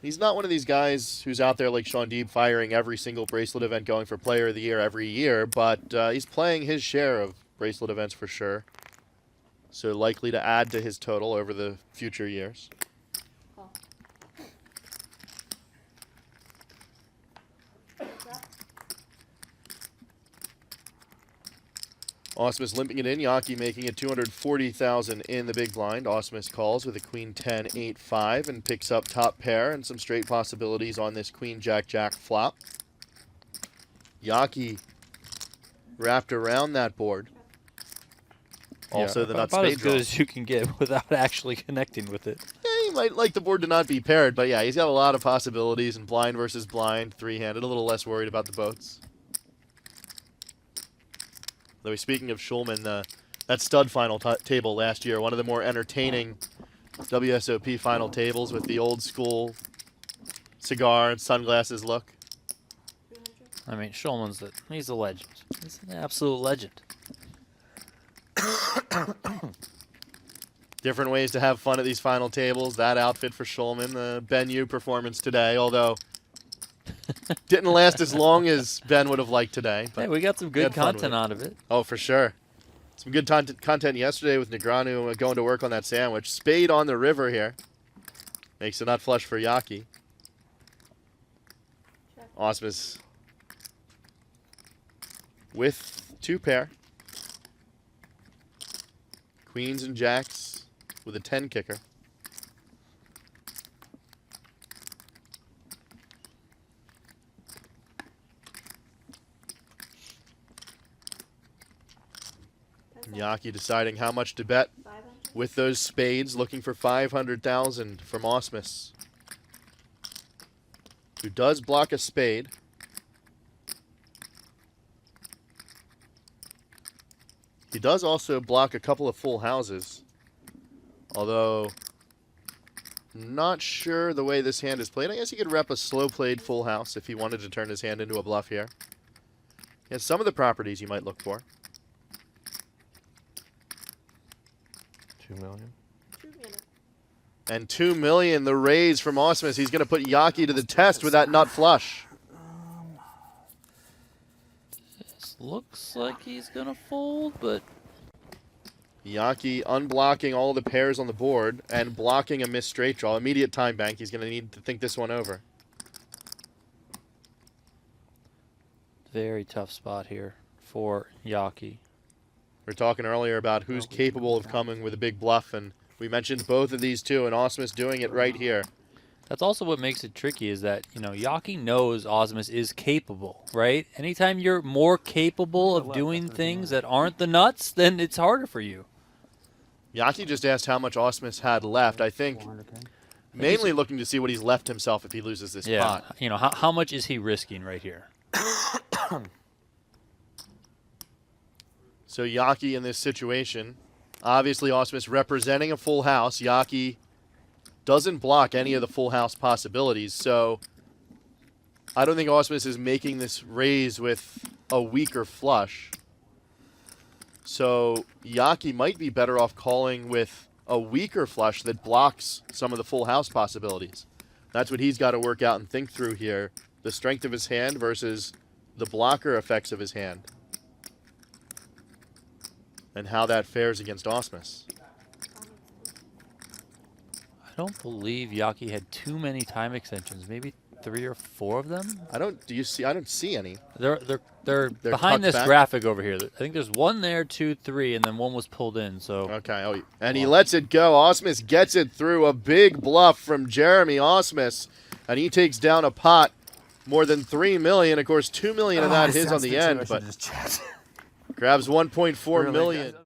He's not one of these guys who's out there like Sean Deeb firing every single bracelet event going for player of the year every year, but he's playing his share of bracelet events for sure. So likely to add to his total over the future years. Ausmus limping it in. Yockey making it $240,000 in the big blind. Ausmus calls with a queen 10 8-5 and picks up top pair and some straight possibilities on this queen jack jack flop. Yockey wrapped around that board. Also, the nut about spade as good as you can get without actually connecting with it. Yeah, he might like the board to not be paired, but yeah, he's got a lot of possibilities and blind versus blind, three-handed, a little less worried about the boats. Though speaking of Schulman, that stud final table last year, one of the more entertaining WSOP final tables with the old school cigar and sunglasses look. I mean, Schulman's he's a legend. He's an absolute legend. Different ways to have fun at these final tables. That outfit for Schulman, the Ben Yu performance today, although didn't last as long as Ben would have liked today. But hey, we got some good content out of it. Oh, for sure. Some good content yesterday with Negreanu going to work on that sandwich. Spade on the river here. Makes a nut flush for Yockey. Ausmus with two pair. Queens and jacks with a 10 kicker. Yockey deciding how much to bet with those spades, looking for $500,000 from Ausmus, who does block a spade. He does also block a couple of full houses, although not sure the way this hand is played. I guess he could rep a slow played full house if he wanted to turn his hand into a bluff here. He has some of the properties you might look for. $2 million. And $2 million, the raise from Ausmus. He's going to put Yockey to the test with that nut flush. This looks like he's going to fold, but Yockey unblocking all the pairs on the board and blocking a missed straight draw. Immediate time bank. He's going to need to think this one over. very tough spot here for Yockey. We were talking earlier about who's capable of coming with a big bluff, and we mentioned both of these two, and Ausmus doing it right here. That's also what makes it tricky is that, you know, Yockey knows Ausmus is capable, right? Anytime you're more capable of doing things that aren't the nuts, then it's harder for you. Yockey just asked how much Ausmus had left. I think mainly looking to see what he's left himself if he loses this pot. You know, how much is he risking right here? So Yockey in this situation, obviously Ausmus representing a full house. Yockey doesn't block any of the full house possibilities, so I don't think Ausmus is making this raise with a weaker flush. So Yockey might be better off calling with a weaker flush that blocks some of the full house possibilities. That's what he's got to work out and think through here. The strength of his hand versus the blocker effects of his hand. And how that fares against Ausmus. I don't believe Yockey had too many time extensions. Maybe 3 or 4 of them. I don't see any. They're behind this graphic over here. I think there's 1 there, 2, 3, and then 1 was pulled in. So okay. Oh, and he lets it go. Ausmus gets it through. A big bluff from Jeremy Ausmus, and he takes down a pot more than $3 million. Of course, $2 million of that his on the end, but grabs $1.4 million.